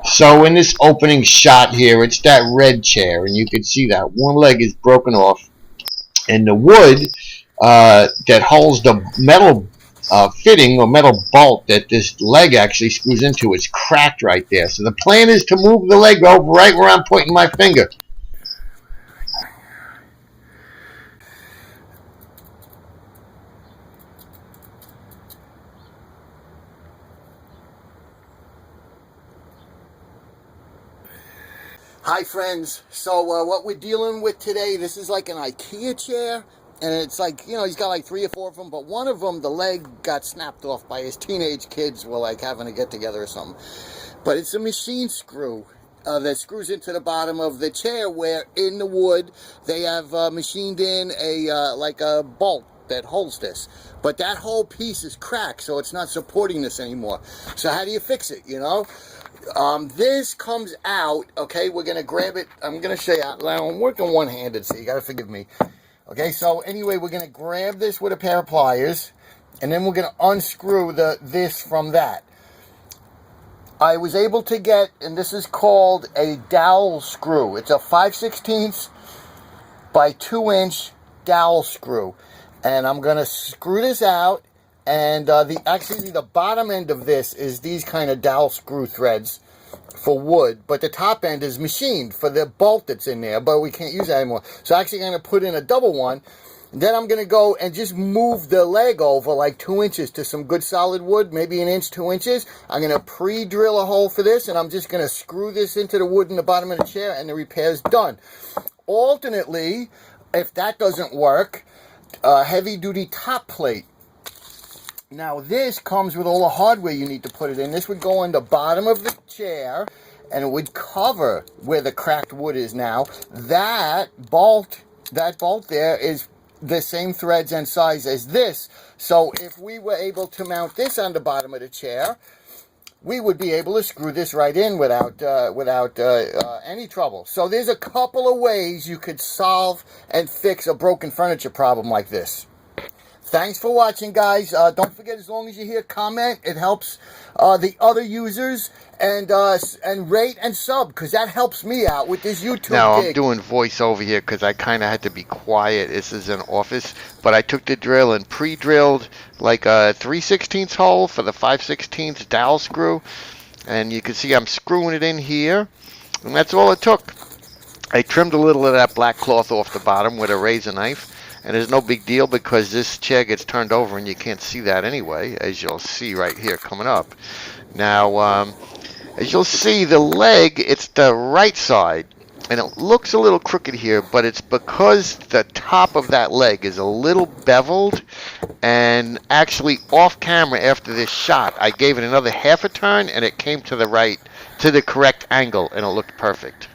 So in this opening shot here, it's that red chair, and you can see that one leg is broken off, and the wood that holds the metal fitting or metal bolt that this leg actually screws into is cracked right there. So the plan is to move the leg over right where I'm pointing my finger. Hi friends, so what we're dealing with today, this is like an IKEA chair, and it's like, he's got like 3 or 4 of them, but one of them, the leg got snapped off by his teenage kids were like having a get together or something. But it's a machine screw that screws into the bottom of the chair, where in the wood they have machined in like a bolt that holds this. But that whole piece is cracked, so it's not supporting this anymore. So how do you fix it, This comes out, okay, we're going to grab it. I'm going to show you. Now, I'm working one-handed, so you got to forgive me. Okay, so anyway, we're going to grab this with a pair of pliers, and then we're going to unscrew this from that. I was able to get, and this is called a dowel screw. It's a 5/16 by 2-inch dowel screw. And I'm going to screw this out. And actually the bottom end of this is these kind of dowel screw threads for wood, but the top end is machined for the bolt that's in there, but we can't use that anymore. So I'm actually going to put in a double one. And then I'm going to go and just move the leg over like 2 inches to some good solid wood, maybe 1 inch, 2 inches. I'm going to pre-drill a hole for this, and I'm just going to screw this into the wood in the bottom of the chair, and the repair's done. Alternately, if that doesn't work, heavy-duty top plate. Now this comes with all the hardware you need to put it in. This would go on the bottom of the chair, and it would cover where the cracked wood is now. That bolt there is the same threads and size as this. So if we were able to mount this on the bottom of the chair, we would be able to screw this right in without any trouble. So there's a couple of ways you could solve and fix a broken furniture problem like this. Thanks for watching, guys. Don't forget, as long as you hear comment, it helps the other users, and rate and sub, because that helps me out with this YouTube Now, gig. I'm doing voiceover here because I kind of had to be quiet. This is an office, but I took the drill and pre-drilled like a 3/16 hole for the 5/16 dowel screw, and you can see I'm screwing it in here, and that's all it took. I trimmed a little of that black cloth off the bottom with a razor knife. And there's no big deal because this chair gets turned over and you can't see that anyway, as you'll see right here coming up. Now, as you'll see, the leg, it's the right side. And it looks a little crooked here, but it's because the top of that leg is a little beveled. And actually, off camera after this shot, I gave it another half a turn and it came to the right, to the correct angle, and it looked perfect.